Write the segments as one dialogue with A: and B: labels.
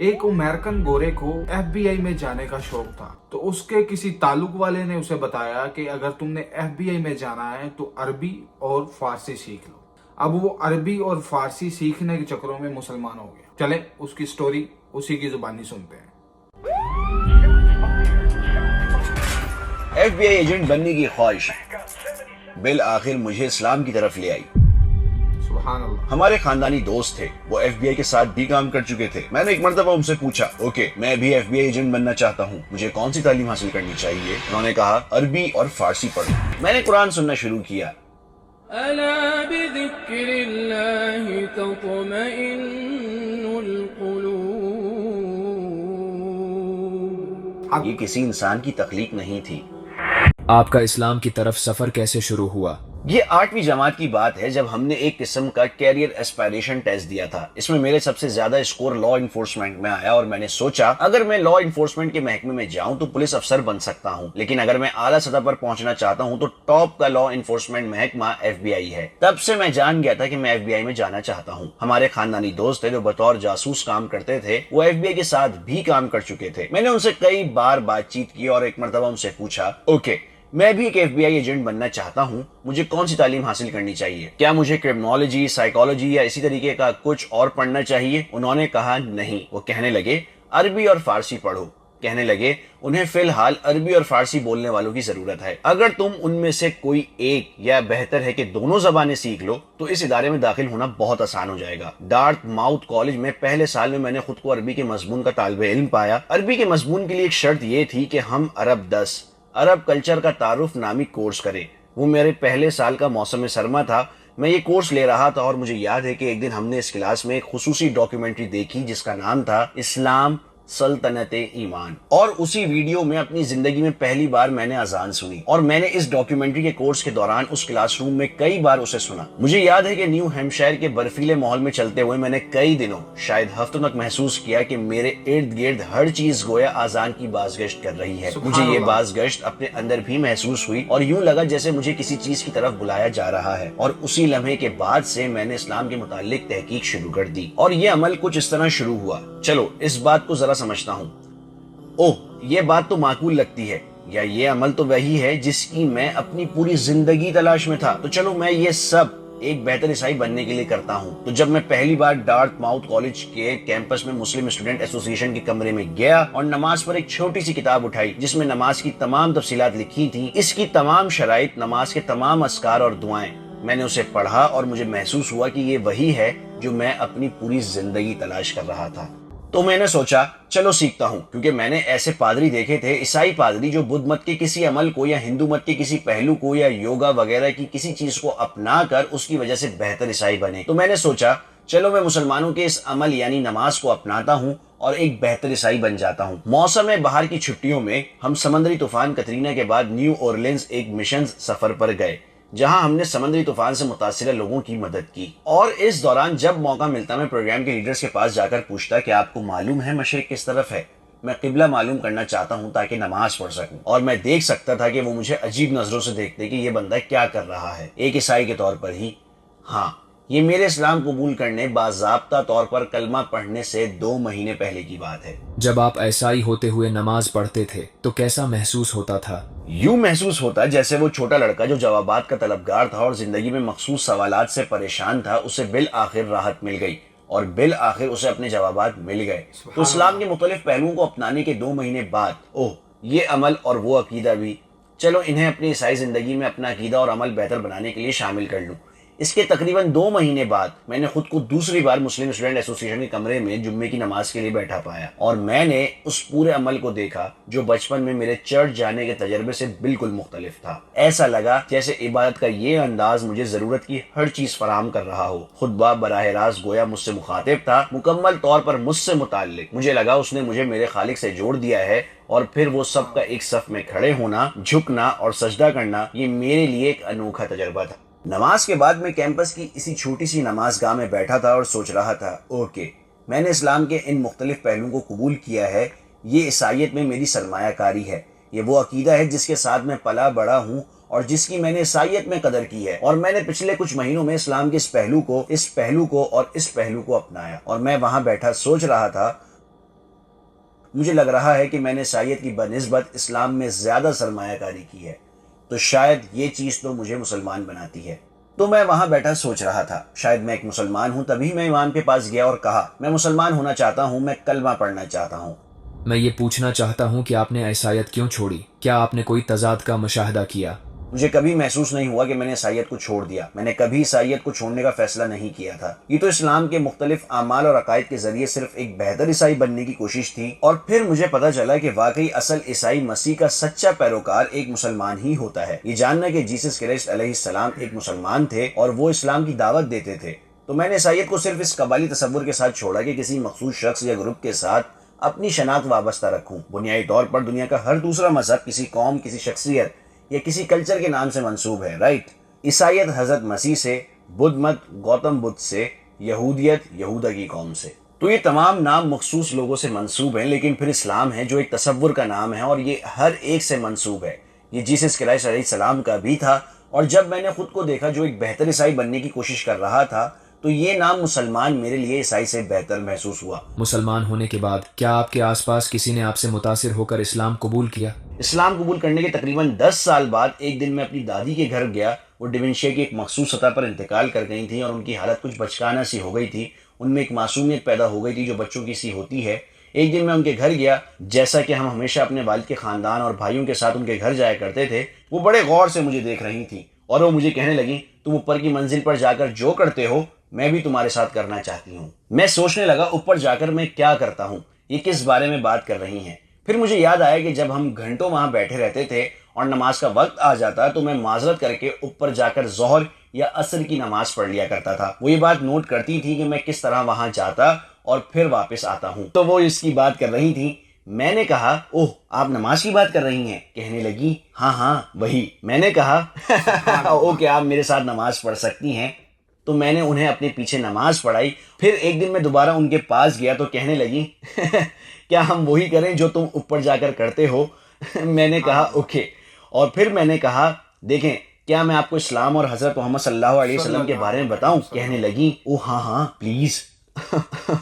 A: एक अमेरिकन गोरे को एफबीआई में जाने का शौक था, तो उसके किसी ताल्लुक वाले ने उसे बताया कि अगर तुमने एफबीआई में जाना है तो अरबी और फारसी सीख लो। अब वो अरबी और फारसी सीखने के चक्करों में मुसलमान हो गया। चले उसकी स्टोरी उसी की जुबानी सुनते हैं।
B: एफबीआई एजेंट बनने की ख्वाहिश बिल आखिर मुझे इस्लाम की तरफ ले आई।
A: सुभान अल्लाह।
B: हमारे खानदानी दोस्त थे, वो एफबीआई के साथ भी काम कर चुके थे। मैंने एक मर्तबा उनसे पूछा, ओके मैं भी एफबीआई एजेंट बनना चाहता हूँ, मुझे कौन सी तालीम हासिल करनी चाहिए? उन्होंने कहा अरबी और फारसी पढ़ो। मैंने कुरान सुनना शुरू किया।
C: अला बिज़िक्रिल्लाहि तत्मइन्नुल क़ुलूब।
B: ये किसी इंसान की तख्लीक नहीं थी।
D: आपका इस्लाम की तरफ सफर कैसे शुरू हुआ?
B: ये 8वीं जमात की बात है, जब हमने एक किस्म का कैरियर एस्पायरेशन टेस्ट दिया था। इसमें मेरे सबसे ज्यादा स्कोर लॉ इन्फोर्समेंट में आया और मैंने सोचा अगर मैं लॉ इन्फोर्समेंट के महकमे में जाऊं तो पुलिस अफसर बन सकता हूं, लेकिन अगर मैं आला सतह पर पहुंचना चाहता हूं तो टॉप का लॉ इन्फोर्समेंट महकमा एफबीआई है। तब से मैं जान गया था कि मैं एफबीआई में जाना चाहता हूं। हमारे खानदानी दोस्त थे जो बतौर जासूस काम करते थे, वो एफबीआई के साथ भी काम कर चुके थे। मैंने उनसे कई बार बातचीत की और एक मरतबा उनसे पूछा, ओके मैं भी एक एफबीआई एजेंट बनना चाहता हूँ, मुझे कौन सी तालीम हासिल करनी चाहिए? क्या मुझे क्रिमिनोलॉजी, साइकोलॉजी या इसी तरीके का कुछ और पढ़ना चाहिए? उन्होंने कहा नहीं। वो कहने लगे अरबी और फारसी पढ़ो। कहने लगे उन्हें फिलहाल अरबी और फारसी बोलने वालों की जरूरत है। अगर तुम उनमें से कोई एक या बेहतर है कि दोनों जबानें सीख लो तो इस इदारे में दाखिल होना बहुत आसान हो जाएगा। डार्टमाउथ कॉलेज में पहले साल में मैंने खुद को अरबी के मजमून का तालिबे इल्म पाया। अरबी के मजमून के लिए एक शर्त ये थी कि हम अरब कल्चर का तारुफ नामी कोर्स करें। वो मेरे पहले साल का मौसम सरमा था। मैं ये कोर्स ले रहा था और मुझे याद है कि एक दिन हमने इस क्लास में एक खुसूसी डॉक्यूमेंट्री देखी जिसका नाम था इस्लाम सल्तनत ईमान, और उसी वीडियो में अपनी जिंदगी में पहली बार मैंने अजान सुनी और मैंने इस डॉक्यूमेंट्री के कोर्स के दौरान उस क्लासरूम में कई बार उसे सुना। मुझे याद है कि न्यू हैम्पशायर के बर्फीले माहौल में चलते हुए मैंने कई दिनों, शायद हफ्तों तक महसूस किया कि मेरे इर्द गिर्द हर चीज गोया आजान की बाज़गश्त कर रही है। मुझे ये बाज़गश्त अपने अंदर भी महसूस हुई और यूं लगा जैसे मुझे किसी चीज की तरफ बुलाया जा रहा है। और उसी लम्हे के बाद से मैंने इस्लाम के मुतालिक तहकीक शुरू कर दी और ये अमल कुछ इस तरह शुरू हुआ। चलो इस बात को जरा समझता हूँ। ओह ये बात तो माकूल लगती है, या ये अमल तो वही है जिसकी मैं अपनी पूरी जिंदगी तलाश में था। तो चलो मैं ये सब एक बेहतर ईसाई बनने के लिए करता हूँ। तो जब मैं पहली बार डार्टमाउथ कॉलेज के कैंपस में मुस्लिम स्टूडेंट एसोसिएशन के कमरे में गया और नमाज पर एक छोटी सी किताब उठाई जिसमें नमाज की तमाम तफसीलात लिखी थी, इसकी तमाम शराइत, नमाज के तमाम अस्कार और दुआएं, मैंने उसे पढ़ा और मुझे महसूस हुआ कि ये वही है जो मैं अपनी पूरी जिंदगी तलाश कर रहा था। तो मैंने सोचा चलो सीखता हूँ, क्योंकि मैंने ऐसे पादरी देखे थे, ईसाई पादरी, जो बुद्ध मत के किसी अमल को या हिंदू मत के किसी पहलू को या योगा वगैरह की किसी चीज को अपना कर उसकी वजह से बेहतर ईसाई बने। तो मैंने सोचा चलो मैं मुसलमानों के इस अमल यानी नमाज को अपनाता हूँ और एक बेहतर ईसाई बन जाता हूँ। मौसम बहार की छुट्टियों में हम समंदरी तूफान कतरीना के बाद न्यू ऑरलिन्स एक मिशन सफर पर गए जहां हमने समंदरी तूफान से मुतासिर लोगों की मदद की। और इस दौरान जब मौका मिलता मैं प्रोग्राम के लीडर्स के पास जाकर पूछता कि आपको मालूम है मशरिक किस तरफ है, मैं किबला मालूम करना चाहता हूं ताकि नमाज पढ़ सकूं। और मैं देख सकता था कि वो मुझे अजीब नजरों से देखते कि ये बंदा क्या कर रहा है, एक ईसाई के तौर पर ही। हाँ, ये मेरे इस्लाम कबूल करने बाज़ाब्ता तौर पर कलमा पढ़ने से 2 महीने पहले की बात है।
D: जब आप ईसाई होते हुए नमाज पढ़ते थे तो कैसा महसूस होता था?
B: यूं महसूस होता जैसे वो छोटा लड़का जो जवाबात का तलबगार था और जिंदगी में मखसूस सवालात से परेशान था, उसे बिल आखिर राहत मिल गई और बिल आखिर उसे अपने जवाबात मिल गए। तो इस्लाम के मुख्तलिफ पहलुओं को अपनाने के 2 महीने बाद ओह ये अमल और वो अकीदा भी, चलो इन्हें अपनी ईसाई जिंदगी में अपना अकीदा और अमल बेहतर बनाने के लिए शामिल कर लूं। इसके तकरीबन 2 महीने बाद मैंने खुद को दूसरी बार मुस्लिम स्टूडेंट एसोसिएशन के कमरे में जुम्मे की नमाज के लिए बैठा पाया और मैंने उस पूरे अमल को देखा जो बचपन में मेरे चर्च जाने के तजर्बे से बिल्कुल मुख्तलिफ था। ऐसा लगा जैसे इबादत का ये अंदाज मुझे जरूरत की हर चीज फराहम कर रहा हो। खुतबा बराह रास्त गोया मुझसे मुखातिब था, मुकम्मल तौर पर मुझसे मुताल्लिक। मुझे लगा उसने मुझे मेरे खालिक से जोड़ दिया है और फिर वो सबका एक सफ में खड़े होना, झुकना और सजदा करना, ये मेरे लिए एक अनोखा तजर्बा था। नमाज के बाद मैं कैंपस की इसी छोटी सी नमाज गाह में बैठा था और सोच रहा था, ओके मैंने इस्लाम के इन मुख्तलिफ पहलुओं को कबूल किया है, ये ईसाइयत में मेरी सरमायाकारी है, ये वो अकीदा है जिसके साथ मैं पला बड़ा हूँ और जिसकी मैंने ईसाइयत में कदर की है। और मैंने पिछले कुछ महीनों में इस्लाम के इस पहलू को और इस पहलू को अपनाया और मैं वहां बैठा सोच रहा था مجھے لگ رہا ہے کہ میں نے عیسائیت کی بنسبت اسلام میں زیادہ سرمایہ کاری کی ہے، تو شاید یہ چیز تو مجھے مسلمان بناتی ہے۔ تو میں وہاں بیٹھا سوچ رہا تھا، شاید میں ایک مسلمان ہوں۔ تبھی میں امام کے پاس گیا اور کہا، میں مسلمان ہونا چاہتا ہوں، میں کلمہ پڑھنا چاہتا ہوں۔
D: میں یہ پوچھنا چاہتا ہوں کہ آپ نے عیسائیت کیوں چھوڑی؟ کیا آپ نے کوئی تضاد کا مشاہدہ کیا؟
B: مجھے کبھی محسوس نہیں ہوا کہ میں نے عیسائیت کو چھوڑ دیا۔ میں نے کبھی عیسائیت کو چھوڑنے کا فیصلہ نہیں کیا تھا۔ یہ تو اسلام کے مختلف اعمال اور عقائد کے ذریعے صرف ایک بہتر عیسائی بننے کی کوشش تھی، اور پھر مجھے پتا چلا کہ واقعی اصل عیسائی مسیح کا سچا پیروکار ایک مسلمان ہی ہوتا ہے۔ یہ جاننا کہ جیسس کرسٹ علیہ السلام ایک مسلمان تھے اور وہ اسلام کی دعوت دیتے تھے، تو میں نے عیسائیت کو صرف اس قبالی تصور کے ساتھ چھوڑا کہ کسی مخصوص شخص یا گروپ کے ساتھ اپنی شناخت وابستہ رکھوں۔ بنیادی طور پر دنیا کا ہر دوسرا مذہب کسی قوم، کسی شخصیت یا کسی کلچر کے نام سے منسوب ہے، رائٹ؟ عیسائیت حضرت مسیح سے، بدھ مت گوتم بدھ سے، یہودیت یہودا کی قوم سے۔ تو یہ تمام نام مخصوص لوگوں سے منسوب ہیں، لیکن پھر اسلام ہے جو ایک تصور کا نام ہے اور یہ ہر ایک سے منسوب ہے۔ یہ جیسس کرائسٹ علیہ السلام کا بھی تھا، اور جب میں نے خود کو دیکھا جو ایک بہتر عیسائی بننے کی کوشش کر رہا تھا، تو یہ نام مسلمان میرے لیے عیسائی سے بہتر محسوس ہوا۔
D: مسلمان ہونے کے بعد کیا آپ کے آس پاس کسی نے آپ سے متاثر ہو کر اسلام قبول کیا؟
B: اسلام قبول کرنے کے تقریباً 10 سال بعد ایک دن میں اپنی دادی کے گھر گیا۔ وہ ڈیمنشیا کی ایک مخصوص سطح پر انتقال کر گئی تھیں اور ان کی حالت کچھ بچکانہ سی ہو گئی تھی۔ ان میں ایک معصومیت پیدا ہو گئی تھی جو بچوں کی سی ہوتی ہے۔ ایک دن میں ان کے گھر گیا، جیسا کہ ہم ہمیشہ اپنے والد کے خاندان اور بھائیوں کے ساتھ ان کے گھر جایا کرتے تھے۔ وہ بڑے غور سے مجھے دیکھ رہی تھیں اور وہ مجھے کہنے لگیں، تم اوپر کی منزل پر جا کر جو کرتے ہو میں بھی تمہارے ساتھ کرنا چاہتی ہوں۔ میں سوچنے لگا اوپر جا کر میں کیا کرتا ہوں، یہ کس بارے میں بات کر رہی ہیں۔ پھر مجھے یاد آیا کہ جب ہم گھنٹوں وہاں بیٹھے رہتے تھے اور نماز کا وقت آ جاتا تو میں معذرت کر کے اوپر جا کر ظہر یا عصر کی نماز پڑھ لیا کرتا تھا۔ وہ یہ بات نوٹ کرتی تھی کہ میں کس طرح وہاں جاتا اور پھر واپس آتا ہوں۔ تو وہ اس کی بات کر رہی تھی۔ میں نے کہا، اوہ آپ نماز کی بات کر رہی ہیں؟ کہنے لگی، ہاں وہی۔ میں نے کہا اوکے، آپ میرے ساتھ نماز پڑھ سکتی ہیں۔ تو میں نے انہیں اپنے پیچھے نماز پڑھائی۔ پھر ایک دن میں دوبارہ ان کے پاس گیا تو کہنے لگی، کیا ہم وہی کریں جو تم اوپر جا کر کرتے ہو؟ میں نے کہا اوکے۔ اور پھر میں نے کہا، دیکھیں کیا میں آپ کو اسلام اور حضرت محمد صلی اللہ علیہ وسلم کے بارے میں بتاؤں؟ کہنے لگی، او ہاں پلیز۔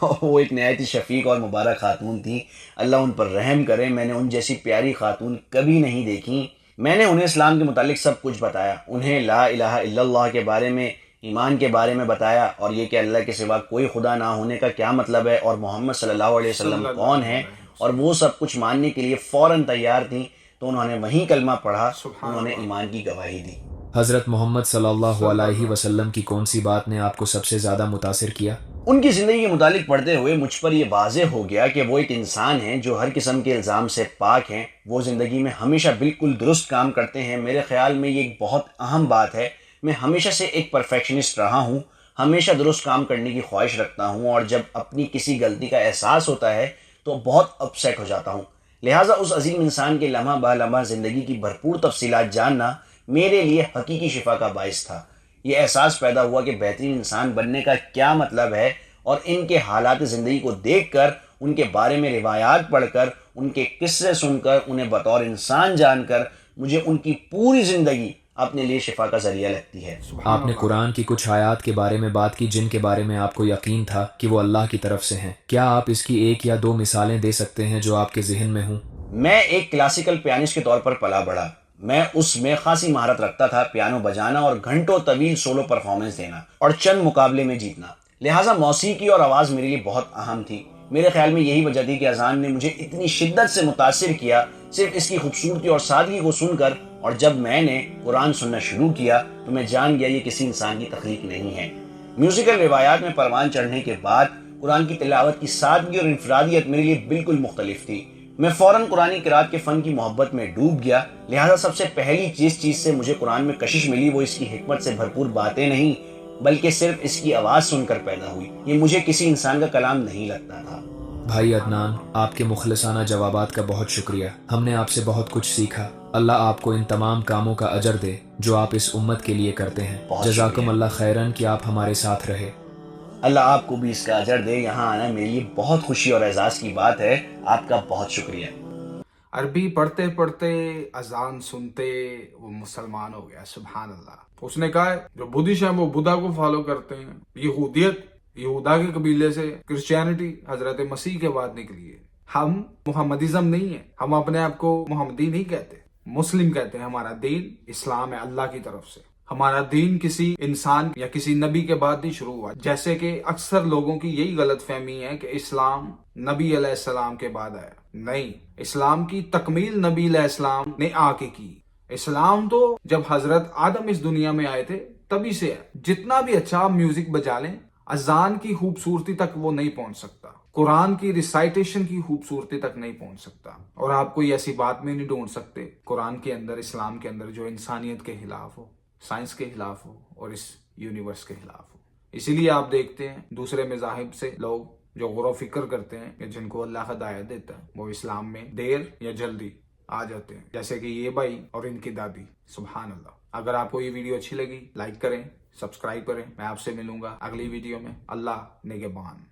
B: وہ ایک نہایت ہی شفیق اور مبارک خاتون تھی، اللہ ان پر رحم کرے۔ میں نے ان جیسی پیاری خاتون کبھی نہیں دیکھی۔ میں نے انہیں اسلام کے متعلق سب کچھ بتایا، انہیں لا الہ الا اللہ کے بارے میں، ایمان کے بارے میں بتایا، اور یہ کہ اللہ کے سوا کوئی خدا نہ ہونے کا کیا مطلب ہے اور محمد صلی اللہ علیہ وسلم کون ہے، اور وہ سب کچھ ماننے کے لیے فوراً تیار تھیں۔ تو انہوں نے وہیں کلمہ پڑھا، انہوں نے ایمان کی گواہی دی۔
D: حضرت محمد صلی اللہ علیہ وسلم کی کون سی بات نے آپ کو سب سے زیادہ متاثر کیا؟
B: ان کی زندگی کے متعلق پڑھتے ہوئے مجھ پر یہ واضح ہو گیا کہ وہ ایک انسان ہیں جو ہر قسم کے الزام سے پاک ہیں۔ وہ زندگی میں ہمیشہ بالکل درست کام کرتے ہیں۔ میرے خیال میں یہ ایک بہت اہم بات ہے۔ میں ہمیشہ سے ایک پرفیکشنسٹ رہا ہوں، ہمیشہ درست کام کرنے کی خواہش رکھتا ہوں، اور جب اپنی کسی غلطی کا احساس ہوتا ہے تو بہت اپسیٹ ہو جاتا ہوں۔ لہٰذا اس عظیم انسان کے لمحہ بہ لمحہ زندگی کی بھرپور تفصیلات جاننا میرے لیے حقیقی شفا کا باعث تھا۔ یہ احساس پیدا ہوا کہ بہترین انسان بننے کا کیا مطلب ہے، اور ان کے حالات زندگی کو دیکھ کر، ان کے بارے میں روایات پڑھ کر، ان کے قصے سن کر، انہیں بطور انسان جان کر، مجھے ان کی پوری زندگی اپنے لیے شفا کا ذریعہ لگتی ہے۔
D: آپ نے قرآن کی کچھ آیات کے بارے میں بات کی جن کے بارے میں آپ کو یقین تھا کہ وہ اللہ کی طرف سے ہیں۔ کیا آپ اس کی ایک یا دو مثالیں دے سکتے ہیں جو آپ کے ذہن میں ہوں؟
B: میں ایک کلاسیکل پیانسٹ کے طور پر پلا بڑھا۔ میں اس میں خاصی مہارت رکھتا تھا، پیانو بجانا اور گھنٹوں طویل سولو پرفارمنس دینا اور چند مقابلے میں جیتنا۔ لہٰذا موسیقی اور آواز میرے لیے بہت اہم تھی۔ میرے خیال میں یہی وجہ تھی کہ اذان نے مجھے اتنی شدت سے متاثر کیا، صرف اس کی خوبصورتی اور سادگی کو سن کر، اور جب میں نے قرآن سننا شروع کیا تو میں جان گیا یہ کسی انسان کی تخلیق نہیں ہے۔ میوزیکل روایات میں پروان چڑھنے کے بعد قرآن کی تلاوت کی سادگی اور انفرادیت میرے لیے بالکل مختلف تھی۔ میں فوراً قرآن قرات کے فن کی محبت میں ڈوب گیا۔ لہٰذا سب سے پہلی چیز سے مجھے قرآن میں کشش ملی وہ اس کی حکمت سے بھرپور باتیں نہیں، بلکہ صرف اس کی آواز سن کر پیدا ہوئی۔ یہ مجھے کسی انسان کا کلام نہیں لگتا تھا۔
D: بھائی عدنان، آپ کے مخلصانہ جوابات کا بہت شکریہ۔ ہم نے آپ سے بہت کچھ سیکھا۔ اللہ آپ کو ان تمام کاموں کا اجر دے جو آپ اس امت کے لیے کرتے ہیں۔ جزاکم اللہ خیرن کہ آپ ہمارے ساتھ رہے۔
B: اللہ آپ کو بھی اس کا اجر دے۔ یہاں آنا میرے لیے بہت خوشی اور اعزاز کی بات ہے۔ آپ کا بہت شکریہ۔
A: عربی پڑھتے پڑھتے اذان سنتے وہ مسلمان ہو گیا، سبحان اللہ۔ اس نے کہا جو بدھسٹ ہیں وہ بدھا کو فالو کرتے ہیں، یہودیت یہودا کے قبیلے سے، کرسچینٹی حضرت مسیح کے بعد نکلی ہے۔ हम मोहम्मदिज्म नहीं है, हम अपने आप को मोहम्मदी नहीं कहते, मुस्लिम कहते हैं। हमारा दीन इस्लाम है अल्लाह की तरफ से। हमारा दीन किसी इंसान या किसी नबी के बाद नहीं शुरू हुआ, जैसे कि अक्सर लोगों की यही गलत फहमी है कि इस्लाम नबी अलैहिस्सलाम के बाद आया। नहीं, इस्लाम की तकमील नबी अलैहिस्सलाम ने आके की। इस्लाम तो जब हजरत आदम इस दुनिया में आए थे तभी से है। जितना भी अच्छा आप म्यूजिक बजा लें, अजान की खूबसूरती तक वो नहीं पहुंच सकता, कुरान की रिसाइटेशन की खूबसूरती तक नहीं पहुंच सकता। और आप कोई ऐसी बात में नहीं ढूंढ सकते कुरान के अंदर, इस्लाम के अंदर, जो इंसानियत के खिलाफ हो, साइंस के खिलाफ हो और इस यूनिवर्स के खिलाफ हो। इसीलिए आप देखते हैं दूसरे मज़ाहिब से लोग जो गौर फिक्र करते हैं कि जिनको अल्लाह हिदायत देता है, वो इस्लाम में देर या जल्दी आ जाते हैं, जैसे कि ये भाई और इनकी दादी। सुभान अल्लाह। अगर आपको ये वीडियो अच्छी लगी, लाइक करें, सब्सक्राइब करें। मैं आपसे मिलूंगा अगली वीडियो में। अल्लाह निगहबान।